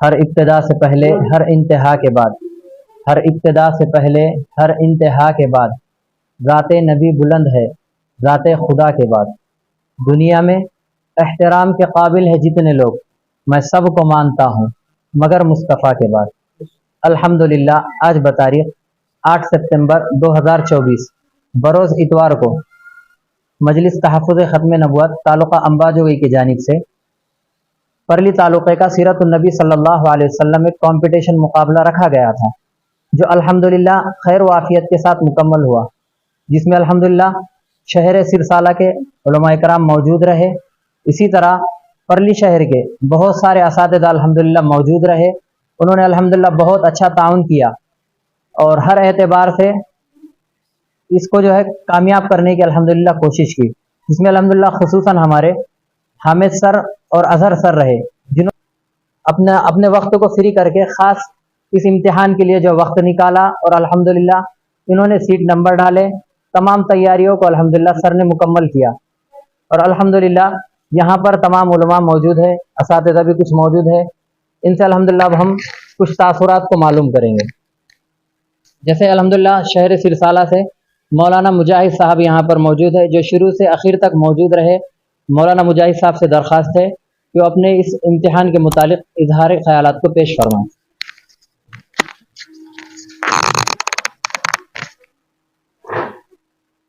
ہر ابتدا سے پہلے ہر انتہا کے بعد، ہر ابتدا سے پہلے ہر انتہا کے بعد ذات نبی بلند ہے ذات خدا کے بعد۔ دنیا میں احترام کے قابل ہے جتنے لوگ، میں سب کو مانتا ہوں مگر مصطفیٰ کے بعد۔ الحمدللہ آج بتاریخ 8 ستمبر 2024 بروز اتوار کو مجلس تحفظ ختم نبوت تعلقہ امباجوگی کی جانب سے پرلی تعلقے کا سیرت النبی صلی اللہ علیہ وسلم ایک کمپٹیشن مقابلہ رکھا گیا تھا، جو الحمدللہ خیر و عافیت کے ساتھ مکمل ہوا، جس میں الحمدللہ شہر سرسالہ کے علماء کرام موجود رہے۔ اسی طرح پرلی شہر کے بہت سارے اساتذہ الحمدللہ موجود رہے، انہوں نے الحمدللہ بہت اچھا تعاون کیا اور ہر اعتبار سے اس کو جو ہے کامیاب کرنے کی الحمدللہ کوشش کی، جس میں الحمدللہ خصوصاً ہمارے حامد سر اور اظہر سر رہے، جنہوں نے اپنے وقت کو فری کر کے خاص اس امتحان کے لیے جو وقت نکالا، اور الحمدللہ انہوں نے سیٹ نمبر ڈالے، تمام تیاریوں کو الحمدللہ سر نے مکمل کیا، اور الحمدللہ یہاں پر تمام علماء موجود ہے، اساتذہ بھی کچھ موجود ہے، ان سے الحمدللہ اب ہم کچھ تاثرات کو معلوم کریں گے۔ جیسے الحمدللہ شہر سرسالہ سے مولانا مجاہد صاحب یہاں پر موجود ہے، جو شروع سے آخر تک موجود رہے۔ مولانا مجاہد صاحب سے درخواست ہے کہ وہ اپنے اس امتحان کے متعلق اظہار خیالات کو پیش فرمائیں۔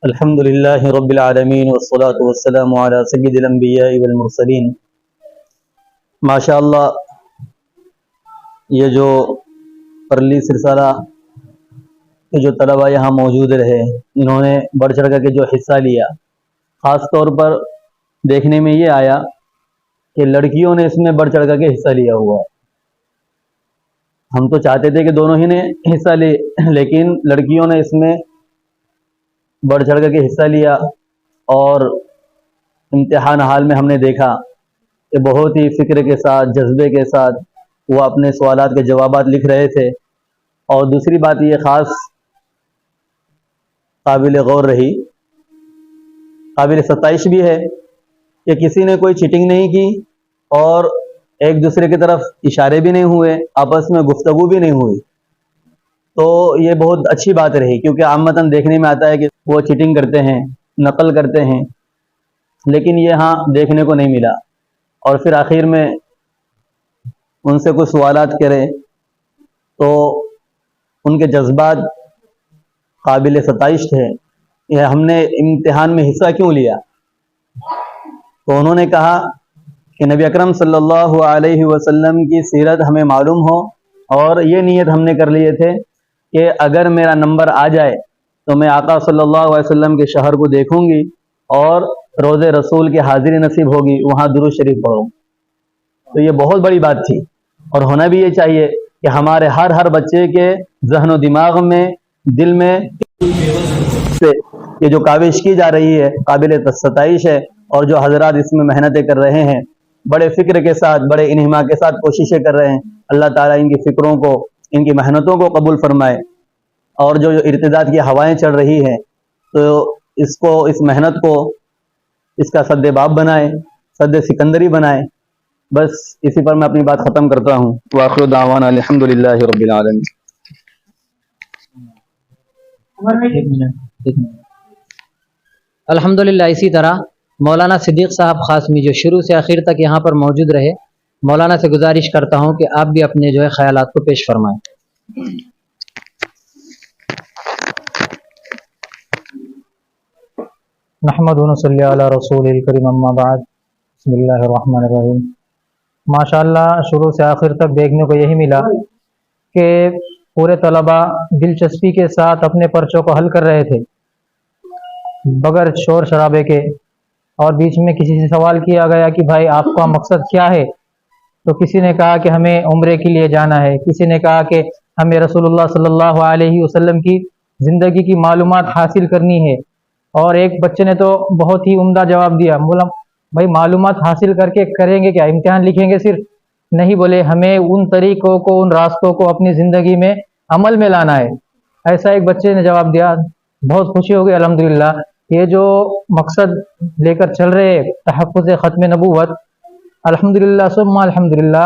الحمد للہ رب العالمین والصلاة والسلام علی سید الانبیاء والمرسلین۔ ماشاء اللہ، یہ جو پرلی سرسالہ کے جو طلبہ یہاں موجود رہے، انہوں نے بڑھ چڑھ کر کے جو حصہ لیا، خاص طور پر دیکھنے میں یہ آیا کہ لڑکیوں نے اس میں بڑھ چڑھ کر کے حصہ لیا ہوا ہے۔ ہم تو چاہتے تھے کہ دونوں ہی نے حصہ لے، لیکن لڑکیوں نے اس میں بڑھ چڑھ کر کے حصہ لیا، اور امتحان حال میں ہم نے دیکھا کہ بہت ہی فکر کے ساتھ، جذبے کے ساتھ وہ اپنے سوالات کے جوابات لکھ رہے تھے۔ اور دوسری بات یہ خاص قابل غور رہی، قابل ستائش بھی ہے کہ کسی نے کوئی چیٹنگ نہیں کی، اور ایک دوسرے کی طرف اشارے بھی نہیں ہوئے، آپس میں گفتگو بھی نہیں ہوئی۔ تو یہ بہت اچھی بات رہی، کیونکہ عامتاً دیکھنے میں آتا ہے کہ وہ چیٹنگ کرتے ہیں، نقل کرتے ہیں، لیکن یہ ہاں دیکھنے کو نہیں ملا۔ اور پھر آخر میں ان سے کچھ سوالات کرے تو ان کے جذبات قابل ستائش تھے۔ یہ ہم نے امتحان میں حصہ کیوں لیا؟ تو انہوں نے کہا کہ نبی اکرم صلی اللہ علیہ وسلم کی سیرت ہمیں معلوم ہو، اور یہ نیت ہم نے کر لیے تھے کہ اگر میرا نمبر آ جائے تو میں آقا صلی اللہ علیہ وسلم کے شہر کو دیکھوں گی، اور روض رسول کی حاضری نصیب ہوگی، وہاں درود شریف پڑھوں۔ تو یہ بہت بڑی بات تھی، اور ہونا بھی یہ چاہیے کہ ہمارے ہر بچے کے ذہن و دماغ میں، دل میں سے یہ جو کاوش کی جا رہی ہے قابل ستائش ہے، اور جو حضرات اس میں محنتیں کر رہے ہیں بڑے فکر کے ساتھ، بڑے انہماک کے ساتھ کوششیں کر رہے ہیں، اللہ تعالیٰ ان کی فکروں کو، ان کی محنتوں کو قبول فرمائے، اور جو ارتداد کی ہوائیں چڑھ رہی ہیں تو اس محنت کو اس کا سد باب بنائے، سد سکندری بنائے۔ بس اسی پر میں اپنی بات ختم کرتا ہوں۔ وآخر دعوانا الحمدللہ رب العالمین۔ الحمدللہ اسی طرح مولانا صدیق صاحب قاسمی جو شروع سے آخر تک یہاں پر موجود رہے، مولانا سے گزارش کرتا ہوں کہ آپ بھی اپنے جو ہے خیالات کو پیش فرمائیں۔ نحمد و صلی علی رسول الکریم، اما بعد، بسم اللہ الرحمن الرحیم۔ ماشاءاللہ شروع سے آخر تک دیکھنے کو یہی ملا کہ پورے طلباء دلچسپی کے ساتھ اپنے پرچوں کو حل کر رہے تھے بغیر شور شرابے کے، اور بیچ میں کسی سے سوال کیا گیا کہ بھائی آپ کا مقصد کیا ہے، تو کسی نے کہا کہ ہمیں عمرے کے لیے جانا ہے، کسی نے کہا کہ ہمیں رسول اللہ صلی اللہ علیہ وسلم کی زندگی کی معلومات حاصل کرنی ہے، اور ایک بچے نے تو بہت ہی عمدہ جواب دیا، بولا بھائی معلومات حاصل کر کے کریں گے کیا، امتحان لکھیں گے صرف؟ نہیں، بولے ہمیں ان طریقوں کو، ان راستوں کو اپنی زندگی میں عمل میں لانا ہے۔ ایسا ایک بچے نے جواب دیا، بہت خوشی ہو گئی الحمدللہ۔ یہ جو مقصد لے کر چل رہے تحفظ ختم نبوت، الحمدللہ ثم الحمدللہ،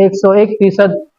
101%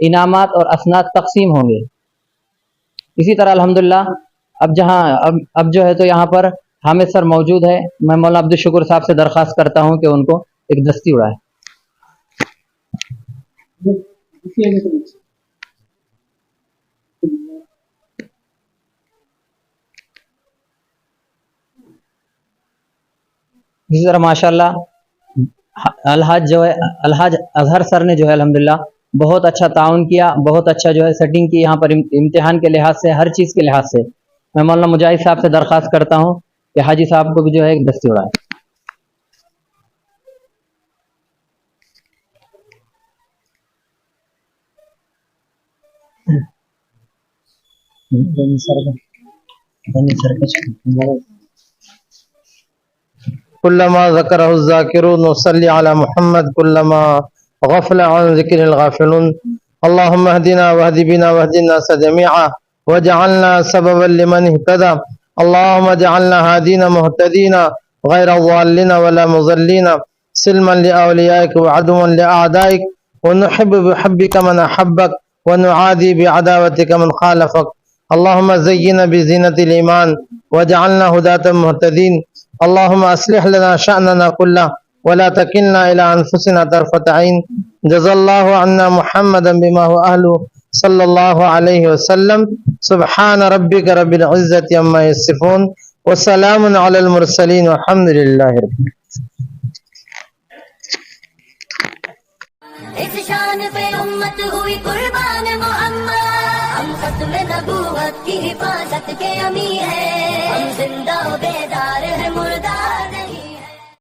انعامات اور اسناد تقسیم ہوں گے۔ اسی طرح الحمدللہ اب جو ہے تو یہاں پر حامد سر موجود ہے، میں مولانا عبدالشکر صاحب سے درخواست کرتا ہوں کہ ان کو ایک دستی اڑائے۔ اسی طرح ماشاءاللہ الحاج اظہر سر نے جو ہے الحمدللہ بہت اچھا تعاون کیا، بہت اچھا جو ہے سیٹنگ کی یہاں پر امتحان کے لحاظ سے، ہر چیز کے لحاظ سے۔ میں مولانا مجاہد صاحب سے درخواست کرتا ہوں کہ حاجی صاحب کو بھی جو ہے ایک دستی اڑائے۔ كلما ذكره الذاكرون وصلي على محمد كلما غفل عن ذكر الغافلون اللهم اهدنا واهد بنا واهد الناس جميعا واجعلنا سببا لمن اهتدى اللهم اجعلنا هادين مهتدين غير ضالين ولا مضلين سلما لأوليائك وعدوا لأعدائك ونحب بحبك من أحبك ونعادي بعداوتك من خالفك اللهم زينا بزينة الإيمان واجعلنا هداة مهتدين اللهم أصلح لنا شأننا كله ولا تكلنا إلى أنفسنا طرفة عين جزا الله عنا محمدا بما هو أهله صلى الله عليه وسلم سبحان ربك رب العزة عما يصفون وسلام على المرسلين والحمد لله رب العالمين۔ اس شان پہ امت ہوئی قربان محمد، ہم ختم نبوت کی حفاظت کے امیر ہیں، ہم زندہ و بیدار ہے مردہ